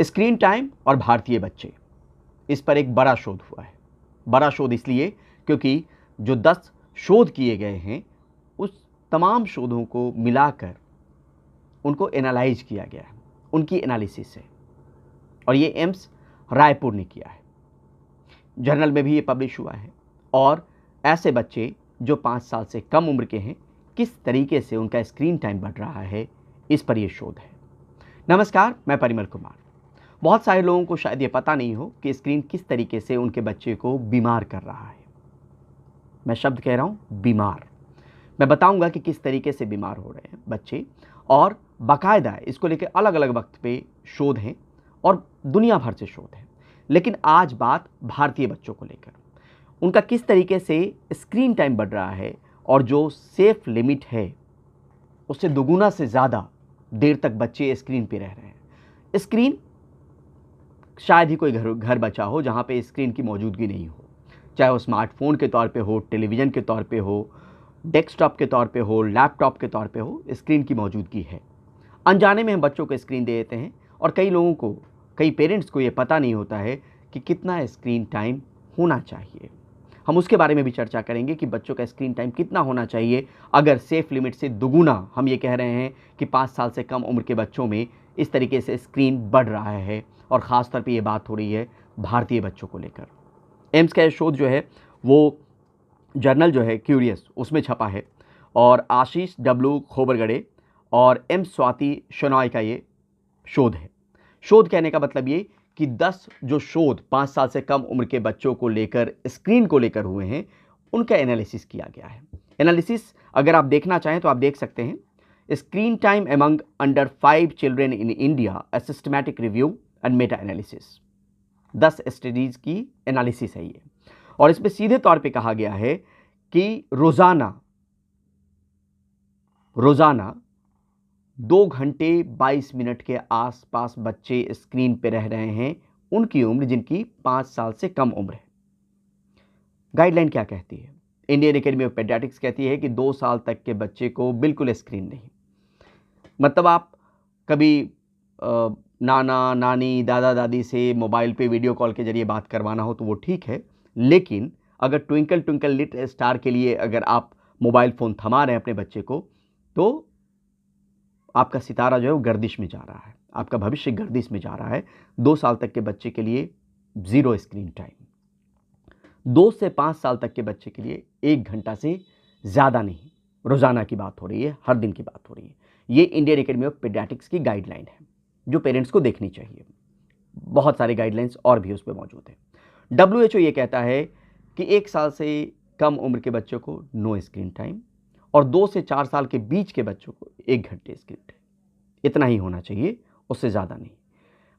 Screen time और भारतीय बच्चे, इस पर एक बड़ा शोध हुआ है। बड़ा शोध इसलिए क्योंकि जो 10 शोध किए गए हैं उस तमाम शोधों को मिलाकर उनको एनालाइज किया गया है, उनकी एनालिसिस है, और ये एम्स रायपुर ने किया है। जर्नल में भी ये पब्लिश हुआ है। और ऐसे बच्चे जो 5 साल से कम उम्र के हैं, किस तरीके से उनका स्क्रीन टाइम बढ़ रहा है, इस पर यह शोध है। नमस्कार, मैं परिमल कुमार। बहुत सारे लोगों को शायद ये पता नहीं हो कि स्क्रीन किस तरीके से उनके बच्चे को बीमार कर रहा है। मैं शब्द कह रहा हूं, बीमार। मैं बताऊंगा कि किस तरीके से बीमार हो रहे हैं बच्चे, और बाकायदा इसको लेकर अलग अलग वक्त पे शोध हैं और दुनिया भर से शोध हैं। लेकिन आज बात भारतीय बच्चों को लेकर, उनका किस तरीके से स्क्रीन टाइम बढ़ रहा है और जो सेफ लिमिट है उससे दुगुना से ज़्यादा देर तक बच्चे स्क्रीन पे रह रहे हैं। स्क्रीन शायद ही कोई घर बचा हो जहाँ पे स्क्रीन की मौजूदगी नहीं हो, चाहे वो स्मार्टफोन के तौर पे हो, टेलीविज़न के तौर पे हो, डेस्कटॉप के तौर पे हो, लैपटॉप के तौर पे हो, स्क्रीन की मौजूदगी है। अनजाने में हम बच्चों को स्क्रीन दे देते हैं, और कई लोगों को, कई पेरेंट्स को ये पता नहीं होता है कि कितना स्क्रीन टाइम होना चाहिए। हम उसके बारे में भी चर्चा करेंगे कि बच्चों का स्क्रीन टाइम कितना होना चाहिए। अगर सेफ लिमिट से दुगुना हम ये कह रहे हैं कि 5 साल से कम उम्र के बच्चों में इस तरीके से स्क्रीन बढ़ रहा है, और ख़ास तौर पे ये बात हो रही है भारतीय बच्चों को लेकर। एम्स का ये शोध जो है वो जर्नल जो है क्यूरियस, उसमें छपा है, और आशीष डब्ल्यू खोबरगड़े और एम स्वाति शनॉय का ये शोध है। शोध कहने का मतलब ये कि 10 जो शोध 5 साल से कम उम्र के बच्चों को लेकर, स्क्रीन को लेकर हुए हैं, उनका एनालिसिस किया गया है। एनालिसिस अगर आप देखना चाहें तो आप देख सकते हैं, screen time among under 5 children in India, a systematic review and Meta analysis. 10 studies की एनालिसिस है ये, और इसमें सीधे तौर पे कहा गया है कि रोजाना 2 घंटे 22 मिनट के आसपास बच्चे स्क्रीन पे रह रहे हैं, उनकी उम्र जिनकी 5 साल से कम उम्र है। गाइडलाइन क्या कहती है? इंडियन एकेडमी ऑफ पेडियाट्रिक्स कहती है कि 2 साल तक के बच्चे को बिल्कुल स्क्रीन नहीं। मतलब आप कभी नाना नानी, दादा दादी से मोबाइल पे वीडियो कॉल के जरिए बात करवाना हो तो वो ठीक है, लेकिन अगर ट्विंकल ट्विंकल लिटिल स्टार के लिए अगर आप मोबाइल फ़ोन थमा रहे हैं अपने बच्चे को, तो आपका सितारा जो है वो गर्दिश में जा रहा है, आपका भविष्य गर्दिश में जा रहा है। 2 साल तक के बच्चे के लिए 0 स्क्रीन टाइम, 2 से 5 साल तक के बच्चे के लिए 1 घंटा से ज़्यादा नहीं। रोज़ाना की बात हो रही है, हर दिन की बात हो रही है। ये इंडियन एकेडमी ऑफ पेडियाट्रिक्स की गाइडलाइन है जो पेरेंट्स को देखनी चाहिए। बहुत सारे गाइडलाइंस और भी उस पर मौजूद है। WHO ये कहता है कि 1 साल से कम उम्र के बच्चों को नो स्क्रीन टाइम, और 2 से 4 साल के बीच के बच्चों को 1 घंटे स्क्रीन टाइम, इतना ही होना चाहिए, उससे ज़्यादा नहीं।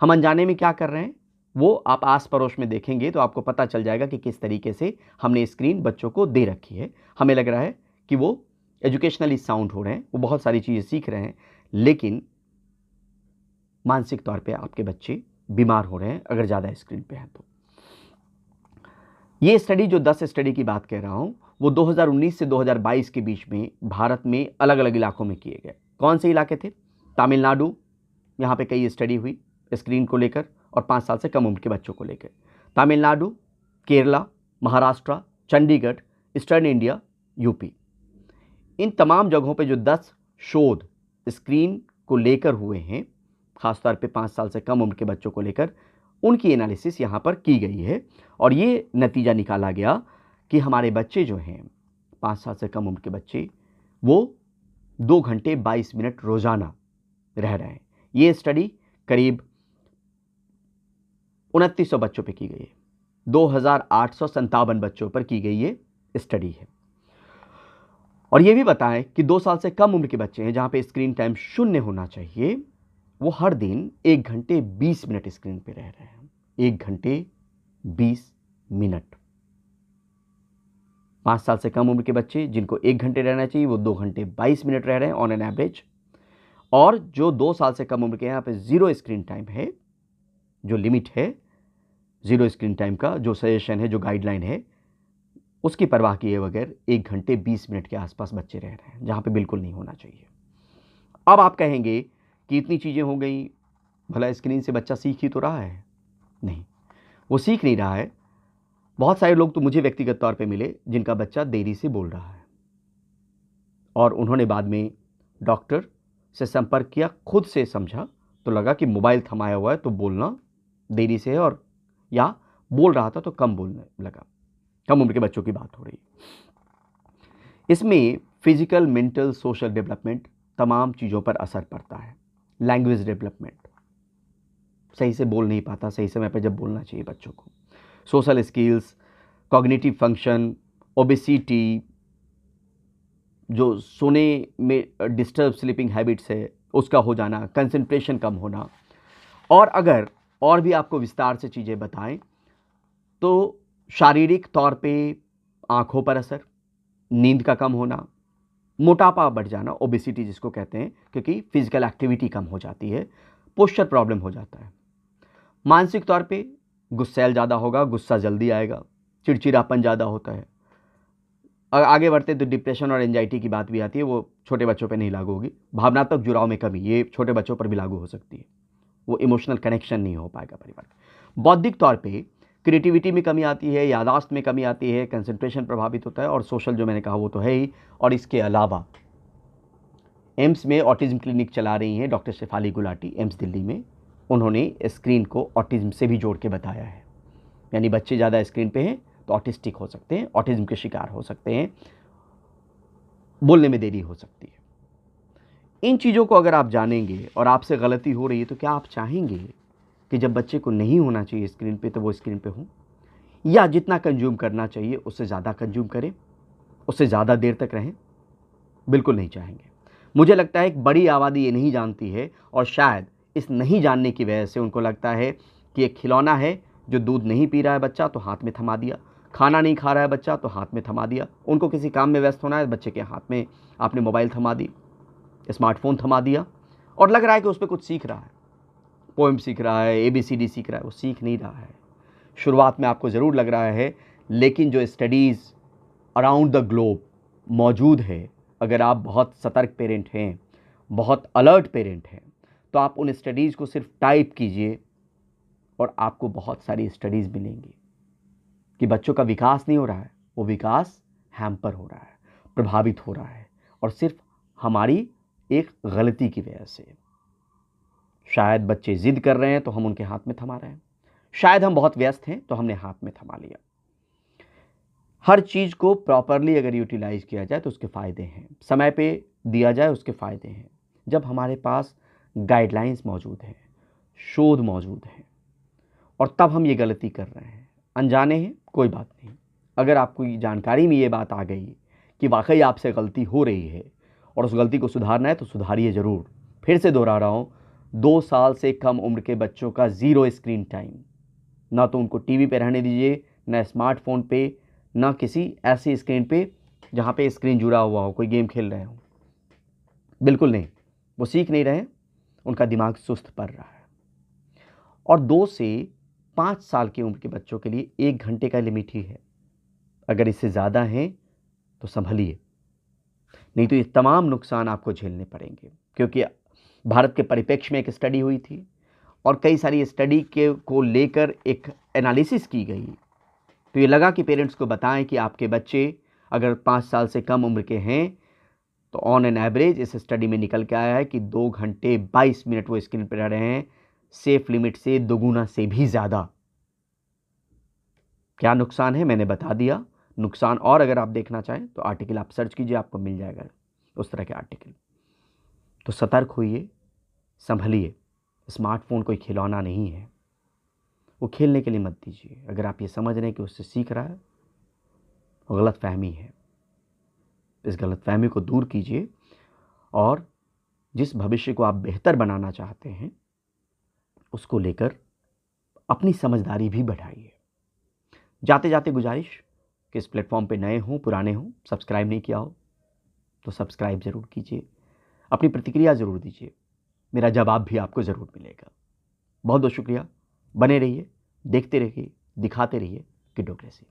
हम अनजाने में क्या कर रहे हैं वो आप आस पड़ोस में देखेंगे तो आपको पता चल जाएगा कि किस तरीके से हमने स्क्रीन बच्चों को दे रखी है। हमें लग रहा है कि वो एजुकेशनली साउंड हो रहे हैं, वो बहुत सारी चीज़ें सीख रहे हैं, लेकिन मानसिक तौर पे आपके बच्चे बीमार हो रहे हैं अगर ज़्यादा स्क्रीन पे हैं तो। ये स्टडी, जो 10 स्टडी की बात कह रहा हूँ, वो 2019 से 2022 के बीच में भारत में अलग अलग इलाकों में किए गए। कौन से इलाके थे? तमिलनाडु, यहाँ पे कई स्टडी हुई स्क्रीन को लेकर और 5 साल से कम उम्र के बच्चों को लेकर। Tamil Nadu, Kerala, Maharashtra, Chandigarh, eastern India, UP, इन तमाम जगहों पे जो 10 शोध स्क्रीन को लेकर हुए हैं, खासतौर पे 5 साल से कम उम्र के बच्चों को लेकर, उनकी एनालिसिस यहाँ पर की गई है। और ये नतीजा निकाला गया कि हमारे बच्चे जो हैं, 5 साल से कम उम्र के बच्चे, वो 2 घंटे 22 मिनट रोज़ाना रह रहे हैं। ये स्टडी करीब 2900 बच्चों पे की गई है, 2857 बच्चों पर की गई ये स्टडी है। और ये भी बताएं कि 2 साल से कम उम्र के बच्चे हैं जहाँ पे स्क्रीन टाइम 0 होना चाहिए, वो हर दिन 1 घंटे 20 मिनट स्क्रीन पे रह रहे हैं। 1 घंटे 20 मिनट। 5 साल से कम उम्र के बच्चे जिनको 1 घंटे रहना चाहिए, वो 2 घंटे 22 मिनट रह रहे हैं ऑन एन एवरेज। और जो 2 साल से कम उम्र के, यहाँ पे 0 स्क्रीन टाइम है, जो लिमिट है 0 स्क्रीन टाइम का, जो सजेशन है, जो गाइडलाइन है, उसकी परवाह किए बगैर 1 घंटे 20 मिनट के आसपास बच्चे रह रहे हैं, जहाँ पे बिल्कुल नहीं होना चाहिए। अब आप कहेंगे कि इतनी चीज़ें हो गई, भला स्क्रीन से बच्चा सीख ही तो रहा है? नहीं, वो सीख नहीं रहा है। बहुत सारे लोग तो मुझे व्यक्तिगत तौर पे मिले जिनका बच्चा देरी से बोल रहा है और उन्होंने बाद में डॉक्टर से संपर्क किया, खुद से समझा तो लगा कि मोबाइल थमाया हुआ है तो बोलना देरी से है, और या बोल रहा था तो कम बोलने लगा। कम उम्र के बच्चों की बात हो रही है। इसमें फिजिकल, मेंटल, सोशल डेवलपमेंट तमाम चीज़ों पर असर पड़ता है। लैंग्वेज डेवलपमेंट, सही से बोल नहीं पाता सही समय पर जब बोलना चाहिए बच्चों को। Social skills, cognitive function, obesity, जो सोने में डिस्टर्ब स्लीपिंग हैबिट्स है उसका हो जाना, कंसंट्रेशन कम होना। और अगर और भी आपको विस्तार से चीज़ें बताएं तो शारीरिक तौर पे आँखों पर असर, नींद का कम होना, मोटापा बढ़ जाना, ओबेसिटी जिसको कहते हैं, क्योंकि फिजिकल एक्टिविटी कम हो जाती है, पोस्चर प्रॉब्लम हो जाता है। मानसिक तौर पे गुस्सैल ज़्यादा होगा, गुस्सा जल्दी आएगा, चिड़चिड़ापन ज़्यादा होता है। आगे बढ़ते तो डिप्रेशन और एंजाइटी की बात भी आती है, वो छोटे बच्चों पे नहीं लागू होगी। भावनात्मक जुड़ाव में कमी, ये छोटे बच्चों पर भी लागू हो सकती है, वो इमोशनल कनेक्शन नहीं हो पाएगा परिवार। बौद्धिक तौर पे क्रिएटिविटी में कमी आती है, याददाश्त में कमी आती है, कंसंट्रेशन प्रभावित होता है, और सोशल जो मैंने कहा वो तो है ही। और इसके अलावा एम्स में ऑटिज्म क्लिनिक चला रही हैं डॉक्टर शेफाली गुलाटी, एम्स दिल्ली में। उन्होंने स्क्रीन को ऑटिज्म से भी जोड़ के बताया है, यानी बच्चे ज़्यादा स्क्रीन पे हैं तो ऑटिस्टिक हो सकते हैं, ऑटिज्म के शिकार हो सकते हैं, बोलने में देरी हो सकती है। इन चीज़ों को अगर आप जानेंगे और आपसे गलती हो रही है तो क्या आप चाहेंगे कि जब बच्चे को नहीं होना चाहिए स्क्रीन पे तो वो स्क्रीन पे हो, या जितना कंज्यूम करना चाहिए उससे ज़्यादा कंज्यूम करें, उससे ज़्यादा देर तक रहें? बिल्कुल नहीं चाहेंगे। मुझे लगता है एक बड़ी आबादी ये नहीं जानती है, और शायद इस नहीं जानने की वजह से उनको लगता है कि एक खिलौना है, जो दूध नहीं पी रहा है बच्चा तो हाथ में थमा दिया, खाना नहीं खा रहा है बच्चा तो हाथ में थमा दिया, उनको किसी काम में व्यस्त होना है बच्चे के हाथ में आपने मोबाइल थमा दी, स्मार्टफोन थमा दिया, और लग रहा है कि उस पर कुछ सीख रहा है, पोएम सीख रहा है, ABCD सीख रहा है। वो सीख नहीं रहा है। शुरुआत में आपको ज़रूर लग रहा है, लेकिन जो स्टडीज़ अराउंड द ग्लोब मौजूद है, अगर आप बहुत सतर्क पेरेंट हैं, बहुत अलर्ट पेरेंट हैं, तो आप उन स्टडीज़ को सिर्फ टाइप कीजिए और आपको बहुत सारी स्टडीज़ मिलेंगी कि बच्चों का विकास नहीं हो रहा है, वो विकास हैम्पर हो रहा है, प्रभावित हो रहा है, और सिर्फ हमारी एक गलती की वजह से। शायद बच्चे ज़िद कर रहे हैं तो हम उनके हाथ में थमा रहे हैं, शायद हम बहुत व्यस्त हैं तो हमने हाथ में थमा लिया। हर चीज़ को प्रॉपरली अगर यूटिलाइज किया जाए तो उसके फ़ायदे हैं, समय पे दिया जाए उसके फ़ायदे हैं। जब हमारे पास गाइडलाइंस मौजूद हैं, शोध मौजूद हैं, और तब हम ये गलती कर रहे हैं, अनजाने हैं, कोई बात नहीं। अगर आपको ये जानकारी में ये बात आ गई कि वाकई आपसे गलती हो रही है और उस गलती को सुधारना है तो सुधारिए ज़रूर। फिर से दोहरा रहा हूँ, 2 साल से कम उम्र के बच्चों का 0 स्क्रीन टाइम। ना तो उनको टीवी पे रहने दीजिए, ना स्मार्टफोन पे, ना किसी ऐसी स्क्रीन पे जहाँ पे स्क्रीन जुड़ा हुआ हो, कोई गेम खेल रहे हो। बिल्कुल नहीं, वो सीख नहीं रहे, उनका दिमाग सुस्त पड़ रहा है। और 2 से 5 साल की उम्र के बच्चों के लिए 1 घंटे का लिमिट ही है। अगर इससे ज़्यादा है तो संभलिए, नहीं तो ये तमाम नुकसान आपको झेलने पड़ेंगे। क्योंकि भारत के परिप्रेक्ष्य में एक स्टडी हुई थी और कई सारी स्टडी के को लेकर एक एनालिसिस की गई, तो ये लगा कि पेरेंट्स को बताएं कि आपके बच्चे अगर 5 साल से कम उम्र के हैं तो ऑन एन एवरेज इस स्टडी में निकल के आया है कि 2 घंटे 22 मिनट वो स्क्रीन पर रह रहे हैं, सेफ लिमिट से दोगुना से भी ज़्यादा। क्या नुकसान है मैंने बता दिया। नुकसान और अगर आप देखना चाहें तो आर्टिकल आप सर्च कीजिए, आपको मिल जाएगा उस तरह के आर्टिकल। तो सतर्क होइए, संभलिए। स्मार्टफोन कोई खिलौना नहीं है, वो खेलने के लिए मत दीजिए। अगर आप ये समझ रहे हैं कि उससे सीख रहा है, वो गलत फहमी है। इस गलत फहमी को दूर कीजिए और जिस भविष्य को आप बेहतर बनाना चाहते हैं उसको लेकर अपनी समझदारी भी बढ़ाइए। जाते जाते गुजारिश कि इस प्लेटफॉर्म पे नए हों, पुराने हों, सब्सक्राइब नहीं किया हो तो सब्सक्राइब ज़रूर कीजिए, अपनी प्रतिक्रिया ज़रूर दीजिए, मेरा जवाब भी आपको ज़रूर मिलेगा। बहुत बहुत शुक्रिया। बने रहिए, देखते रहिए, दिखाते रहिए किडोक्रेसी।